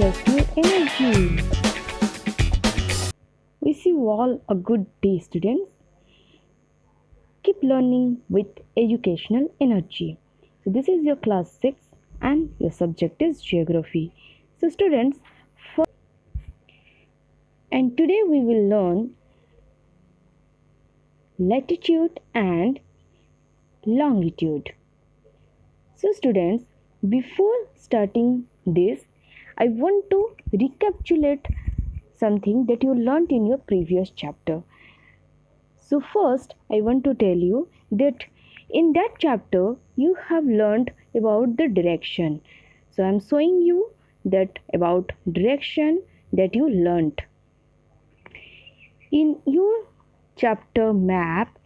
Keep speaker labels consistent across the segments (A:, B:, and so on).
A: plus your energy. Wish you all a good day, students. Keep learning with educational energy. So this is your class 6 and your subject is geography. So students, and today we will learn latitude and longitude. So students, before starting this, I want to recapitulate something that you learnt in your previous chapter. So first, I want to tell you that in that chapter you have learnt about the direction. So I am showing you that about direction that you learnt. In your chapter map,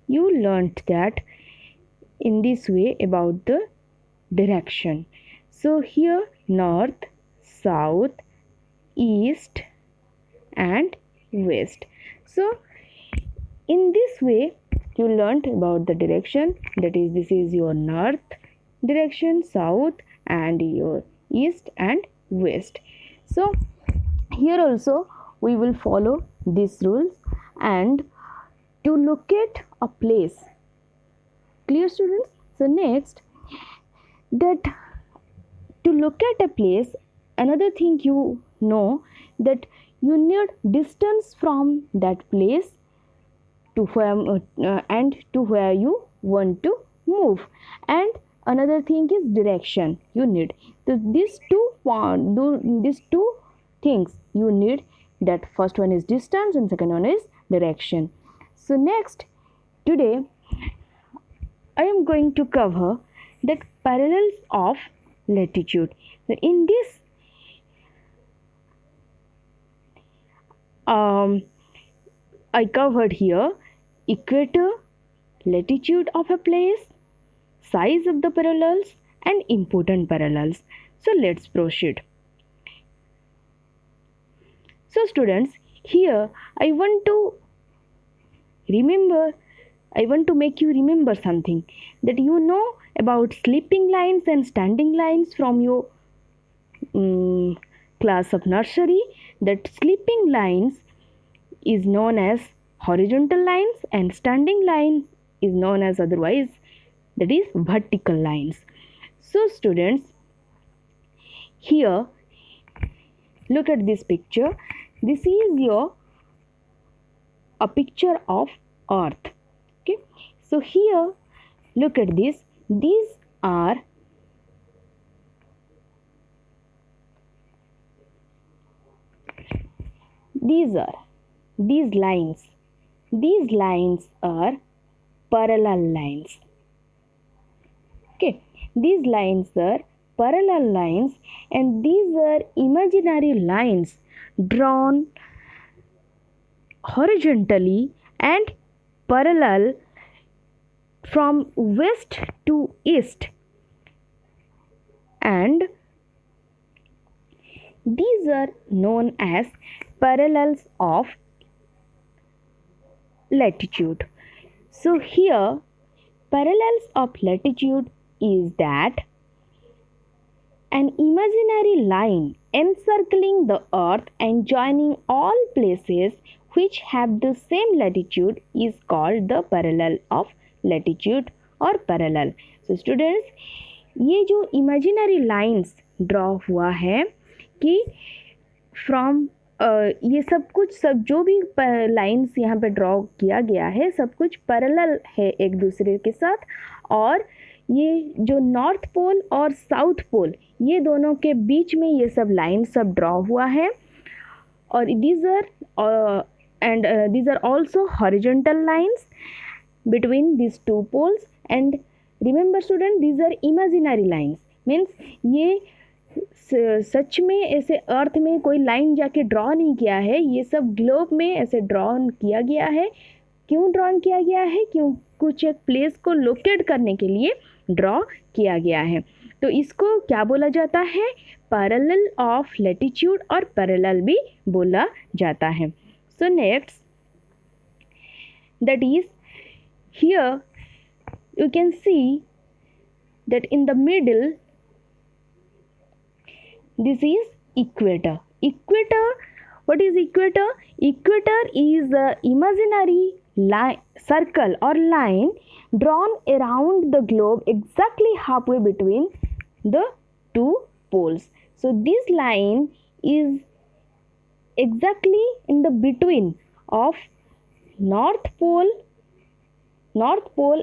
A: you learnt that in this way about the direction. So here north, south, east and west. So in this way you learnt about the direction, that is, this is your north direction, south and your east and west. So here also we will follow these rules and to locate a place. Clear, students? So next, that to locate a place, another thing you know that you need distance from that place to where you want to move, and another thing is direction you need. So these two things you need. That first one is distance and second one is direction. So next, today I am going to cover that parallels of latitude. So in this I covered here equator, latitude of a place, size of the parallels and important parallels. So let's proceed. So students, here I want to make you remember something that you know about sleeping lines and standing lines from your class of nursery. That sleeping lines is known as horizontal lines and standing lines is known as otherwise, that is vertical lines. So students, here look at this picture. This is a picture of earth. Okay, so here look at this. These lines are parallel lines. Okay, these lines are parallel lines and these are imaginary lines drawn horizontally and parallel from west to east, and these are known as parallels of latitude. So here parallels of latitude is that an imaginary line encircling the earth and joining all places which have the same latitude is called the parallel of latitude or parallel. So students, ये जो imaginary lines draw हुआ है कि from ये सब जो भी lines यहाँ पे ड्रॉ किया गया है सब कुछ पैरेलल है एक दूसरे के साथ, और ये जो नॉर्थ पोल और साउथ पोल ये दोनों के बीच में ये सब लाइन सब ड्रॉ हुआ है, और these are also horizontal lines between these two poles. And remember student, these are imaginary lines, means ये सच में ऐसे अर्थ में कोई लाइन जाके ड्रॉ नहीं किया है, ये सब ग्लोब में ऐसे ड्रॉन किया गया है। क्यों ड्रॉन किया गया है? क्यों कुछ एक प्लेस को लोकेट करने के लिए ड्रॉ किया गया है। तो इसको क्या बोला जाता है? पैरेलल ऑफ लैटिट्यूड और पैरेलल भी बोला जाता है। So next, that is here you can see that in the middle this is equator. Equator, what is equator? Equator is a imaginary circle or line drawn around the globe exactly halfway between the two poles. So this line is exactly in the between of North Pole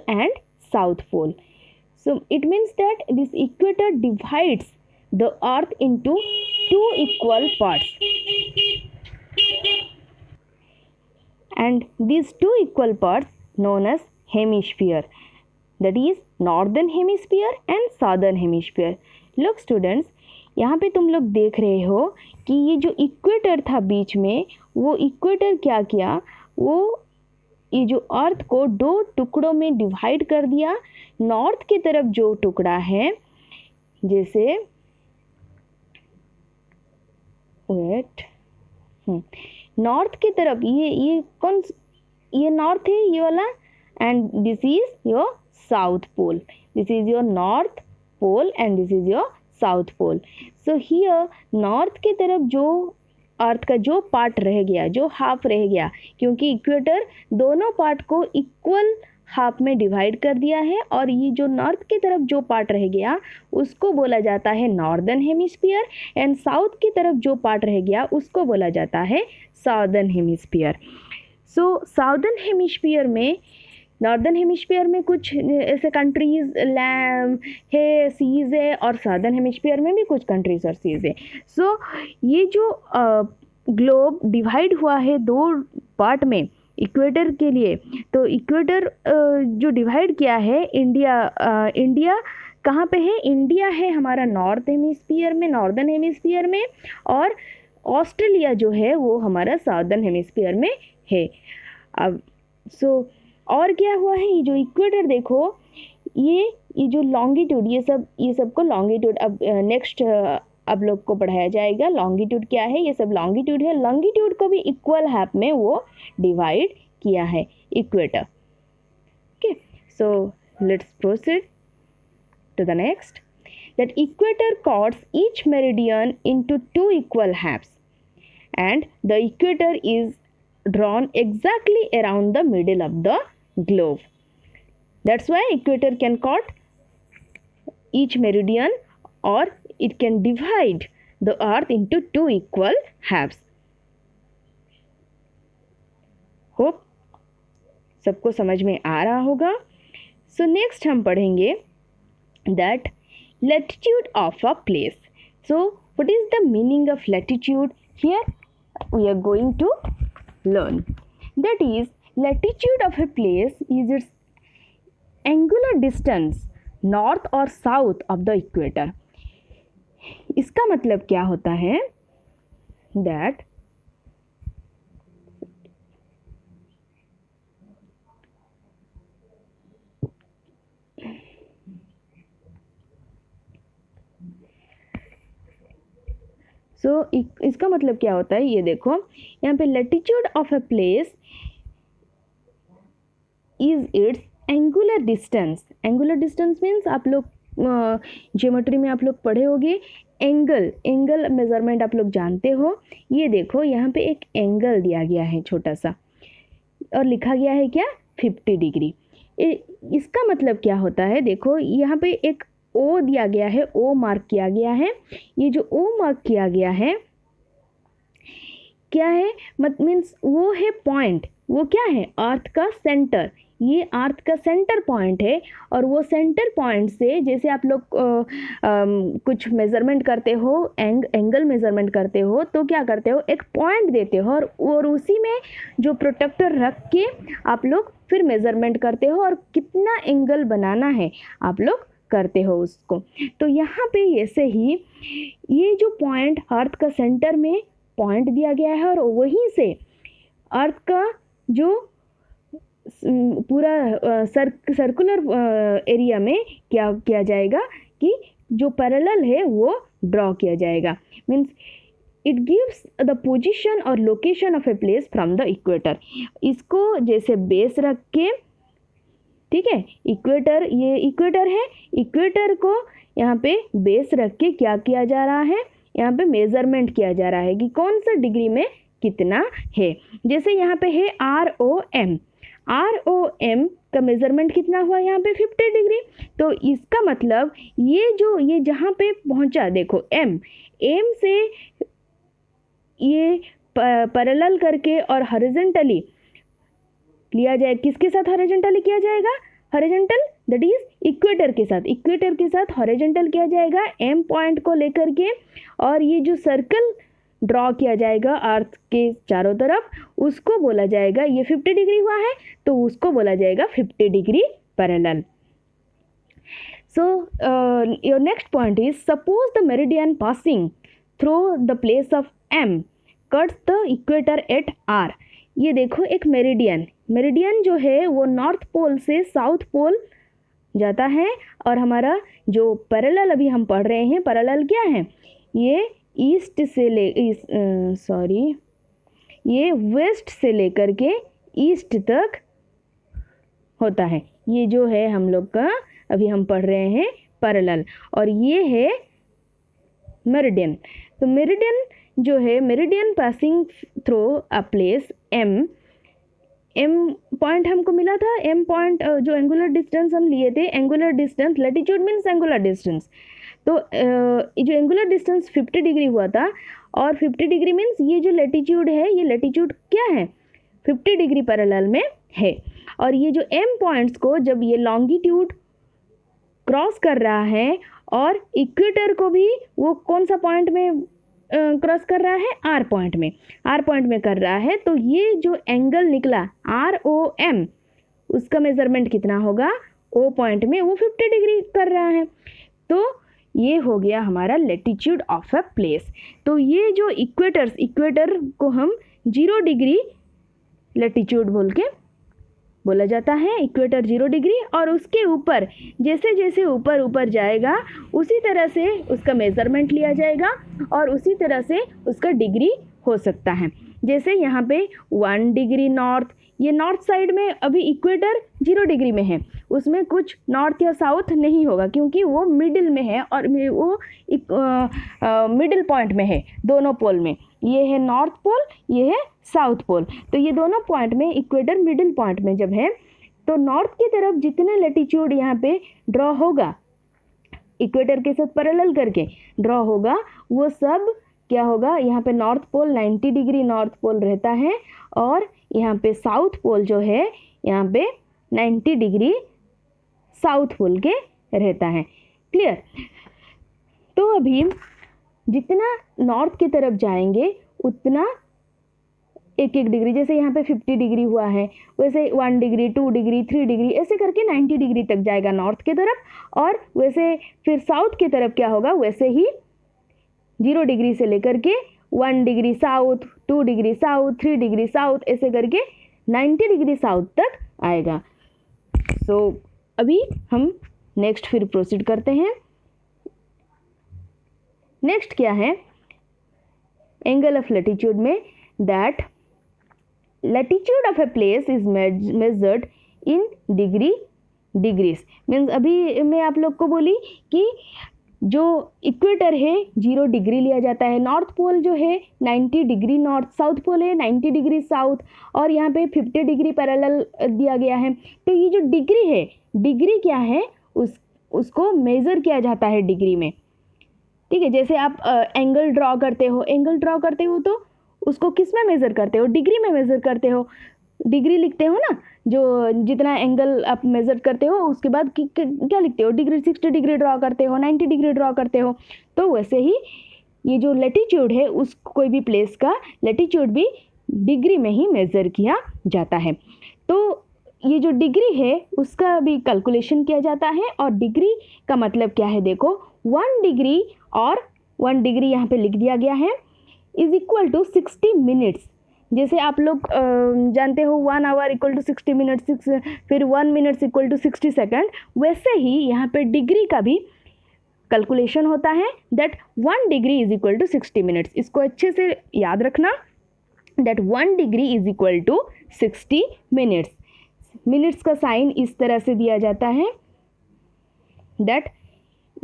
A: and South Pole. So it means that this equator divides the earth into two equal parts, and these two equal parts known as hemisphere, that is northern hemisphere and southern hemisphere. Look students, यहाँ पे तुम लोग देख रहे हो कि ये जो इक्वेटर था बीच में, वो इक्वेटर क्या किया, वो ये जो अर्थ को दो टुकड़ों में डिवाइड कर दिया. नॉर्थ की तरफ जो टुकड़ा है, जैसे नॉर्थ की तरफ ये कौन, ये नॉर्थ है ये वाला, and this is your south pole. This is your north pole and this is your south pole. So here north की तरफ जो अर्थ का जो पार्ट रह गया, जो हाफ रह गया, क्योंकि इक्वेटर दोनों पार्ट को इक्वल हाफ में डिवाइड कर दिया है, और ये जो नॉर्थ की तरफ जो पार्ट रह गया उसको बोला जाता है नॉर्दर्न हेमिस्फीयर, एंड साउथ की तरफ जो पार्ट रह गया उसको बोला जाता है साउदर्न हेमिस्फीयर. सो साउदर्न हेमिस्फीयर में, नॉर्दर्न हेमिस्फीयर में कुछ ऐसे कंट्रीज है, सीज है, और साउदर्न हेमिस्फीयर में भी कुछ कंट्रीज और सीज है. सो ये जो ग्लोब डिवाइड हुआ है दो पार्ट में इक्वेटर के लिए, तो इक्वेटर जो डिवाइड किया है, इंडिया कहाँ पे है? इंडिया है हमारा नॉर्थ हेमिस्फीयर में, नॉर्दर्न हेमिस्फीयर में, और ऑस्ट्रेलिया जो है वो हमारा साउदर्न हेमिस्फीयर में है. अब सो और क्या हुआ है, ये जो इक्वेटर देखो, ये जो लॉन्गिट्यूड, ये सब को लॉन्गिट्यूड अब नेक्स्ट अब लोग को पढ़ाया जाएगा. लॉन्गिट्यूड क्या है, ये सब लॉन्गिट्यूड है. लॉन्गिट्यूड को भी इक्वल हाफ में वो डिवाइड किया है equator. Okay, so let's proceed to the next. That equator cuts each meridian into two equal halves, and the equator is drawn exactly around the middle of the globe. That's why equator can cut each meridian, or it can divide the earth into two equal halves. Hope सबको समझ में आ रहा होगा. So next हम पढ़ेंगे that latitude of a place. So what is the meaning of latitude? Here we are going to learn. That is, latitude of a place is its angular distance north or south of the equator. इसका मतलब क्या होता है? That इसका मतलब क्या होता है, ये देखो यहाँ पे latitude of a place is it's angular distance. Angular distance means आप लोग ज्योमेट्री में आप लोग पढ़े होंगे, एंगल मेजरमेंट आप लोग जानते हो. ये देखो यहाँ पे एक एंगल दिया गया है छोटा सा, और लिखा गया है क्या? 50 डिग्री. इसका मतलब क्या होता है, देखो यहाँ पे एक ओ दिया गया है, ओ मार्क किया गया है. ये जो ओ मार्क किया गया है क्या है, मीन्स वो है पॉइंट, वो क्या है? अर्थ का सेंटर. ये अर्थ का सेंटर पॉइंट है, और वो सेंटर पॉइंट से जैसे आप लोग कुछ मेजरमेंट करते हो, एंगल मेजरमेंट करते हो, तो क्या करते हो? एक पॉइंट देते हो, और उसी में जो प्रोटेक्टर रख के आप लोग फिर मेजरमेंट करते हो, और कितना एंगल बनाना है आप लोग करते हो उसको. तो यहाँ पे ऐसे ही ये जो पॉइंट अर्थ का सेंटर में पॉइंट दिया गया है, और वहीं से अर्थ का जो पूरा सर्कुलर एरिया में क्या किया जाएगा कि जो पैरेलल है वो ड्रॉ किया जाएगा. Means it gives the position और location of a place from the equator. इसको जैसे बेस रख के, ठीक है, इक्वेटर, ये इक्वेटर है, इक्वेटर को यहाँ पे बेस रख के क्या किया जा रहा है? यहाँ पे मेजरमेंट किया जा रहा है कि कौन सा डिग्री में कितना है। जैसे यहाँ पे है ROM, ROM का मेजरमेंट कितना हुआ यहाँ पे 50 डिग्री। तो इसका मतलब ये जहाँ पे पहुँचा, देखो M से ये पैरेलल करके और हॉरिजॉन्टली लिया जाए, किसके साथ हॉरिजॉन्टली किया जाएगा, हॉरिजॉन्टल दैट इज इक्वेटर के साथ, इक्वेटर के साथ हॉरिजॉन्टल किया जाएगा M पॉइंट को लेकर के, और ये जो सर्कल ड्रॉ किया जाएगा अर्थ के चारों तरफ, उसको बोला जाएगा, ये 50 डिग्री हुआ है तो उसको बोला जाएगा 50 degree parallel. So your next point is, suppose the meridian passing through the place of M cuts the equator at R। ये देखो एक मेरिडियन जो है वो नॉर्थ पोल से साउथ पोल जाता है, और हमारा जो पैरेलल अभी हम पढ़ रहे हैं, पैरेलल क्या है, ये ईस्ट से ये वेस्ट से लेकर के ईस्ट तक होता है। ये जो है हम लोग का अभी हम पढ़ रहे हैं पैरेलल, और ये है मेरिडियन। तो मेरिडियन जो है, meridian passing through a place M point हमको मिला था, M पॉइंट जो एंगुलर डिस्टेंस हम लिए थे, angular distance, latitude means angular distance, तो जो एंगुलर डिस्टेंस 50 डिग्री हुआ था, और 50 डिग्री मीन्स ये जो लैटिट्यूड है, ये लैटिट्यूड क्या है 50 डिग्री पैरेलल में है, और ये जो M पॉइंट्स को जब ये लॉन्गिट्यूड क्रॉस कर रहा है, और इक्वेटर को भी वो कौन सा पॉइंट में क्रॉस कर रहा है, R पॉइंट में कर रहा है, तो ये जो एंगल निकला ROM, उसका मेजरमेंट कितना होगा, O पॉइंट में वो 50 डिग्री कर रहा है, तो ये हो गया हमारा लैटिट्यूड ऑफ अ प्लेस। तो ये जो इक्वेटर को हम 0 डिग्री लैटिट्यूड बोला जाता है, इक्वेटर 0 डिग्री, और उसके ऊपर जैसे जैसे ऊपर जाएगा उसी तरह से उसका मेजरमेंट लिया जाएगा, और उसी तरह से उसका डिग्री हो सकता है। जैसे यहाँ पे 1 डिग्री नॉर्थ, ये नॉर्थ साइड में अभी इक्वेटर 0 डिग्री में है, उसमें कुछ नॉर्थ या साउथ नहीं होगा क्योंकि वो मिडिल में है, और वो मिडिल पॉइंट में है दोनों पोल में, ये है नॉर्थ पोल, ये है साउथ पोल, तो ये दोनों पॉइंट में इक्वेटर मिडिल पॉइंट में जब है, तो नॉर्थ की तरफ जितने लैटिट्यूड यहाँ पे ड्रॉ होगा, इक्वेटर के साथ पैरेलल करके ड्रॉ होगा, वो सब क्या होगा, यहाँ पे north pole 90 degree north pole रहता है, और यहाँ पे साउथ पोल जो है यहाँ पे 90 डिग्री साउथ पोल के रहता है। क्लियर। तो अभी जितना नॉर्थ की तरफ जाएंगे उतना एक डिग्री, जैसे यहाँ पे 50 डिग्री हुआ है, वैसे 1 डिग्री 2 डिग्री 3 डिग्री ऐसे करके 90 डिग्री तक जाएगा नॉर्थ की तरफ, और वैसे फिर साउथ की तरफ क्या होगा, वैसे ही 0 डिग्री से लेकर के 1 degree south, 2 degree south, 3 degree south ऐसे करके 90 डिग्री साउथ तक आएगा। सो अभी हम नेक्स्ट फिर प्रोसीड करते हैं। नेक्स्ट क्या है, एंगल ऑफ लैटिट्यूड में, that latitude of a place is measured in degrees. Means अभी मैं आप लोग को बोली कि जो इक्वेटर है 0 डिग्री लिया जाता है, नॉर्थ पोल जो है 90 डिग्री नॉर्थ, साउथ पोल है 90 डिग्री साउथ, और यहाँ पे 50 डिग्री पैरेलल दिया गया है। तो ये जो डिग्री है, डिग्री क्या है, उसको मेज़र किया जाता है डिग्री में। ठीक है, जैसे आप एंगल ड्रॉ करते हो तो उसको किस में मेज़र करते हो, डिग्री में मेज़र करते हो, डिग्री लिखते हो ना, जो जितना एंगल आप मेज़र करते हो उसके बाद क्या लिखते हो, डिग्री 60 डिग्री ड्रॉ करते हो, 90 डिग्री ड्रॉ करते हो। तो वैसे ही ये जो लैटिट्यूड है, उस कोई भी प्लेस का लैटिट्यूड भी डिग्री में ही मेज़र किया जाता है। तो ये जो डिग्री है उसका भी कैलकुलेशन किया जाता है, और डिग्री का मतलब क्या है, देखो 1 डिग्री, और 1 डिग्री यहाँ पे लिख दिया गया है, इज इक्वल टू 60 मिनट्स। जैसे आप लोग जानते हो 1 आवर इक्वल टू 60 मिनट्स, फिर 1 मिनट्स इक्वल टू 60 सेकेंड, वैसे ही यहाँ पे डिग्री का भी कैलकुलेशन होता है, that 1 degree is equal to 60 minutes. इसको अच्छे से याद रखना, that 1 degree is equal to 60 minutes. Minutes का साइन इस तरह से दिया जाता है, दैट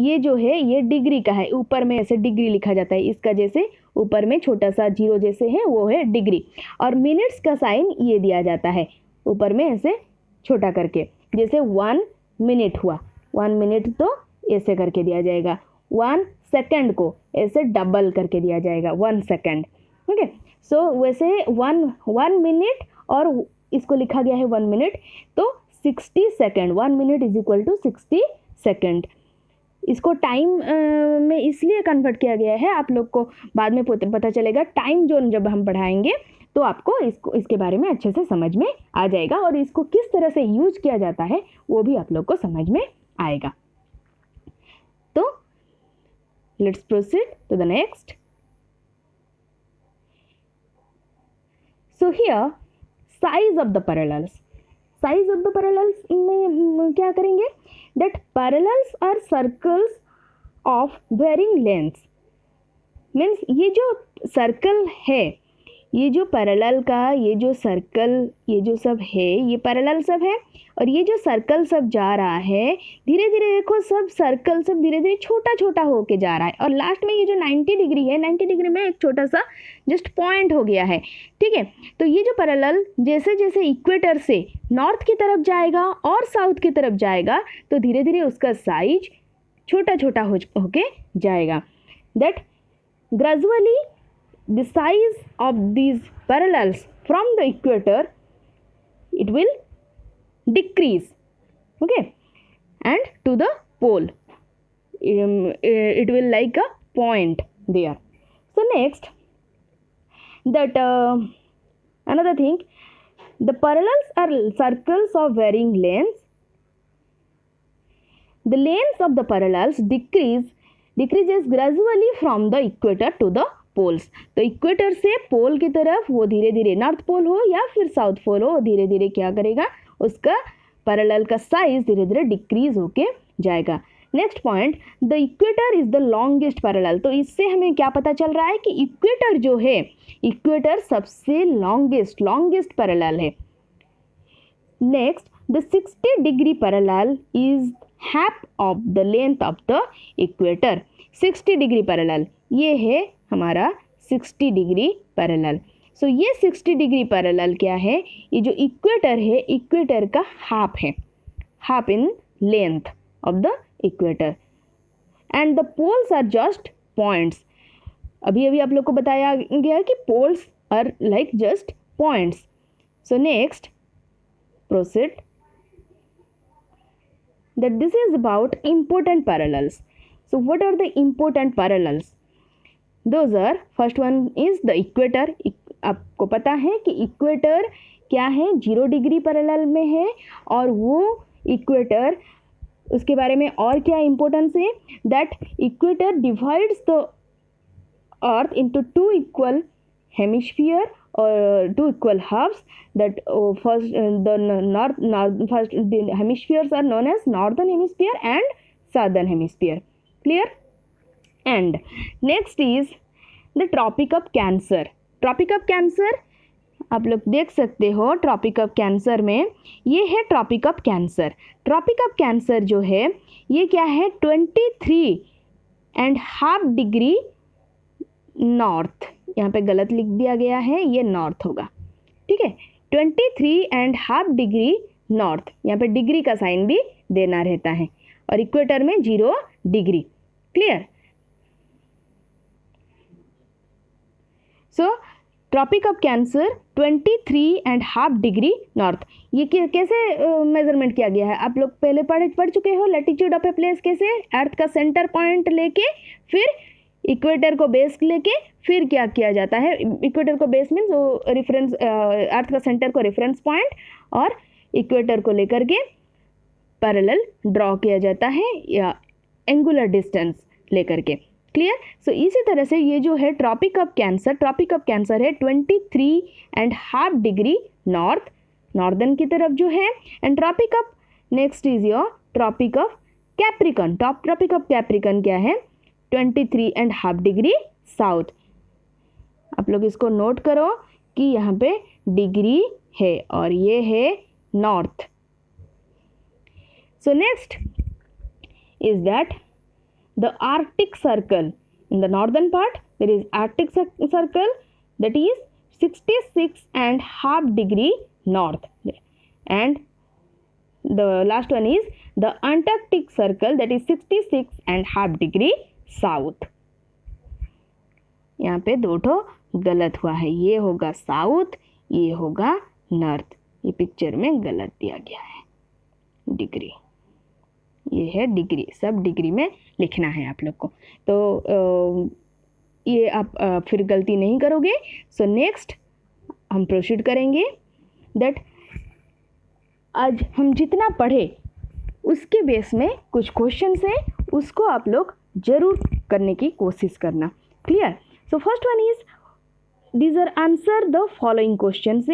A: ये जो है ये डिग्री का है, ऊपर में ऐसे डिग्री लिखा जाता है, इसका जैसे ऊपर में छोटा सा जीरो जैसे है वो है डिग्री। और मिनट्स का साइन ये दिया जाता है ऊपर में ऐसे छोटा करके, जैसे 1 मिनट हुआ, 1 मिनट तो ऐसे करके दिया जाएगा, 1 सेकंड को ऐसे डबल करके दिया जाएगा 1 सेकंड। ओके, सो वैसे 1 मिनट और इसको लिखा गया है 1 मिनट, तो 60 second, 1 minute is equal to 60 second. इसको टाइम में इसलिए कन्वर्ट किया गया है, आप लोग को बाद में पता चलेगा, टाइम जोन जब हम पढ़ाएंगे तो आपको इसके बारे में अच्छे से समझ में आ जाएगा, और इसको किस तरह से यूज किया जाता है वो भी आप लोग को समझ में आएगा। तो let's proceed to the next. So here size of the parallels, size of the parallels में क्या करेंगे, that parallels are circles of varying lengths. Means ये जो सर्कल है, ये जो पैरेलल का ये जो सर्कल ये जो सब है ये पैरेलल सब है, और ये जो सर्कल सब जा रहा है धीरे धीरे देखो सब सर्कल सब धीरे धीरे छोटा छोटा होके जा रहा है, और लास्ट में ये जो 90 डिग्री है 90 डिग्री में एक छोटा सा जस्ट पॉइंट हो गया है। ठीक है, तो ये जो पैरेलल जैसे जैसे इक्वेटर से नॉर्थ की तरफ जाएगा और साउथ की तरफ जाएगा तो धीरे धीरे उसका साइज छोटा छोटा होके जाएगा। That gradually the size of these parallels from the equator it will decrease, okay, and to the pole it will like a point there. So next, that another thing, the parallels are circles of varying lengths. The lengths of the parallels decreases gradually from the equator to the poles. तो equator से pole की तरफ वो धीरे धीरे, north pole हो या फिर साउथ पोल हो, धीरे धीरे क्या करेगा, उसका पैरेलल का साइज धीरे धीरे डिक्रीज होके जाएगा। Next point, the equator is the longest parallel. तो इससे हमें क्या पता चल रहा है कि इक्वेटर जो है, इक्वेटर सबसे लॉन्गेस्ट पैरेलल है। Next, the 60 degree parallel is half of the length of the equator. 60 degree parallel ये है हमारा 60 डिग्री पैरेलल। सो ये 60 डिग्री पैरेलल क्या है, ये जो इक्वेटर है इक्वेटर का हाफ है, half in length of the equator, and the poles are just points. अभी आप लोग को बताया गया कि poles are like just points. So next proceed, that this is about important parallels. So what are the important parallels? Those are, first one is the equator. आपको पता है कि इक्वेटर क्या है, 0 डिग्री पैरेलल में है, और वो इक्वेटर उसके बारे में और क्या इम्पोर्टेंस है, that equator divides the earth into 2 equal hemisphere or 2 equal halves. That first the hemispheres are known as northern hemisphere and southern hemisphere. Clear? And next is the Tropic of Cancer. Tropic of Cancer आप लोग देख सकते हो, tropic of cancer में ये है tropic of cancer. Tropic of cancer जो है ये क्या है, 23.5 डिग्री नॉर्थ, यहाँ पे गलत लिख दिया गया है, ये नॉर्थ होगा। ठीक है, 23.5 डिग्री नॉर्थ, यहाँ पे डिग्री का साइन भी देना रहता है, और इक्वेटर में 0 degree. Clear? So tropic of cancer 23.5 degree north, ये कैसे मेजरमेंट किया गया है, आप लोग पहले पढ़ चुके हो। लैटिट्यूड ऑफ ए प्लेस कैसे, अर्थ का सेंटर पॉइंट लेके फिर इक्वेटर को बेस लेके फिर क्या किया जाता है, इक्वेटर को बेस मीन्स वो रेफरेंस, अर्थ का सेंटर को रेफरेंस पॉइंट और इक्वेटर को लेकर के पैरेलल ड्रॉ किया जाता है, या एंगुलर डिस्टेंस लेकर के। क्लियर? सो इसी तरह से ये जो है ट्रॉपिक ऑफ कैंसर है 23.5 डिग्री नॉर्थ, नॉर्दर्न की तरफ जो है, and tropic of next is your tropic of Capricorn. Tropic of Capricorn क्या है, 23.5 डिग्री साउथ। आप लोग इसको नोट करो कि यहाँ पे डिग्री है और ये है north. So next is that the Arctic Circle. In the northern part, there is Arctic Circle, that is 66.5 degree north, and the last one is the Antarctic Circle, that is 66.5 degree south. यहाँ पे दो ठो गलत हुआ है, ये होगा south, ये होगा नॉर्थ, ये पिक्चर में गलत दिया गया है डिग्री, ये है डिग्री, सब डिग्री में लिखना है आप लोग को। तो ये आप फिर गलती नहीं करोगे। सो नेक्स्ट हम प्रोसीड करेंगे दैट आज हम जितना पढ़े उसके बेस में कुछ क्वेश्चन है, उसको आप लोग जरूर करने की कोशिश करना। Clear? So first one is these are answer the following questions.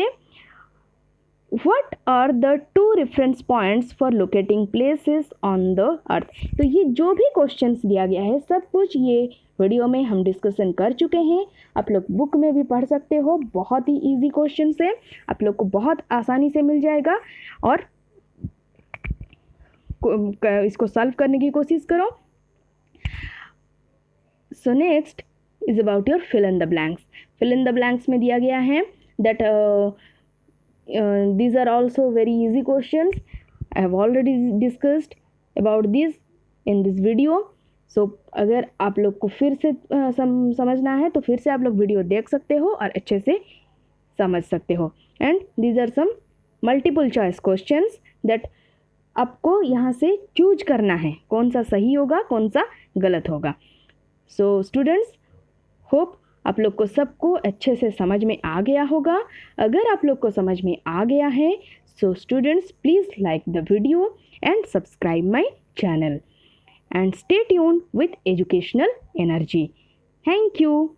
A: What are the two reference points for locating places on the earth? तो ये जो भी क्वेश्चंस दिया गया है सब कुछ ये वीडियो में हम डिस्कशन कर चुके हैं, आप लोग बुक में भी पढ़ सकते हो, बहुत ही इजी क्वेश्चंस है, आप लोग को बहुत आसानी से मिल जाएगा और इसको सॉल्व करने की कोशिश करो। So next is about your fill in the blanks. Fill in the blanks में दिया गया है that these are also very easy questions. I have already discussed about this in this video. So अगर आप लोग को फिर से समझना है तो फिर से आप लोग वीडियो देख सकते हो और अच्छे से समझ सकते हो। And these are some multiple choice questions that आपको यहाँ से चूज करना है कौन सा सही होगा कौन सा गलत होगा। सो स्टूडेंट्स, होप आप लोग को सबको अच्छे से समझ में आ गया होगा। अगर आप लोग को समझ में आ गया है so students please like the video and subscribe my channel and stay tuned with educational energy. Thank you.